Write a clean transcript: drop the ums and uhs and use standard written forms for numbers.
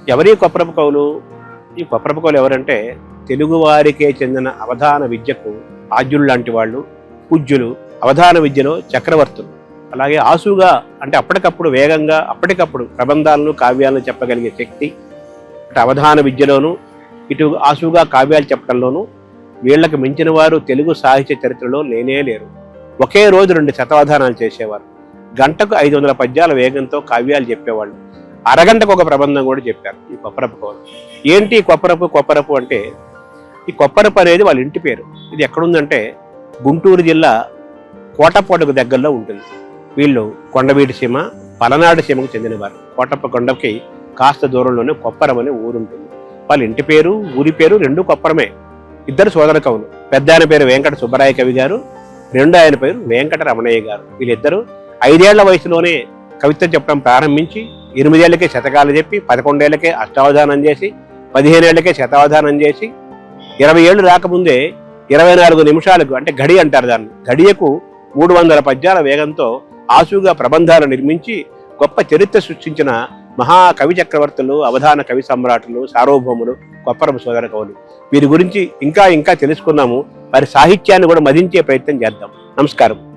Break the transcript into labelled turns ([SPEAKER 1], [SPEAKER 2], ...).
[SPEAKER 1] ఎవరి కొప్పరపు కవులు? ఈ కొప్పరపు కవులు ఎవరంటే తెలుగువారికే చెందిన అవధాన విద్యకు ఆద్యులు లాంటి వాళ్ళు, పూజ్యులు, అవధాన విద్యలో చక్రవర్తులు. అలాగే ఆసుగా అంటే అప్పటికప్పుడు వేగంగా అప్పటికప్పుడు ప్రబంధాలను కావ్యాలను చెప్పగలిగే శక్తి. అటు అవధాన విద్యలోనూ ఇటు ఆసుగా కావ్యాలు చెప్పడంలోనూ వీళ్ళకి మించిన వారు తెలుగు సాహిత్య చరిత్రలో లేనే లేరు. ఒకే రోజు 2 శతావధానాలు చేసేవారు. గంటకు 500 పద్యాల వేగంతో కావ్యాలు చెప్పేవాళ్ళు. అరగంటకు ఒక ప్రబంధం కూడా చెప్పారు ఈ కొప్పరపు కవులు. ఏంటి కొప్పరపు అంటే ఈ కొప్పరపు అనేది వాళ్ళ ఇంటి పేరు. ఇది ఎక్కడుందంటే గుంటూరు జిల్లా కోటపోటకు దగ్గరలో ఉంటుంది. వీళ్ళు కొండవీటి సీమ, పలనాడు సీమకు చెందినవారు. కోటప్ప కొండకి కాస్త దూరంలోనే కొప్పరం అనే ఊరుంటుంది. వాళ్ళ ఇంటి పేరు, ఊరి పేరు 2 కొప్పరమే. ఇద్దరు సోదర కవులు. పెద్ద ఆయన పేరు వెంకట సుబ్బరాయ కవి గారు, రెండో ఆయన పేరు వెంకట రమణయ్య గారు. వీళ్ళిద్దరూ 5 ఏళ్ల వయసులోనే కవిత్వం చెప్పడం ప్రారంభించి 8 ఏళ్లకే శతకాలు చెప్పి 11 ఏళ్లకే అష్టావధానం చేసి 15 ఏళ్లకే శతావధానం చేసి 20 ఏళ్ళు రాకముందే 24 నిమిషాలకు అంటే ఘడి అంటారు దాన్ని, ఘడియకు 300 పద్యాల వేగంతో ఆసుగా ప్రబంధాలు నిర్మించి గొప్ప చరిత్ర సృష్టించిన మహాకవి చక్రవర్తులు, అవధాన కవి సమ్రాటులు, సార్వభౌములు కొప్పరపు సోదర కవులు. వీరి గురించి ఇంకా తెలుసుకున్నాము. వారి సాహిత్యాన్ని కూడా మదించే ప్రయత్నం చేద్దాం. నమస్కారం.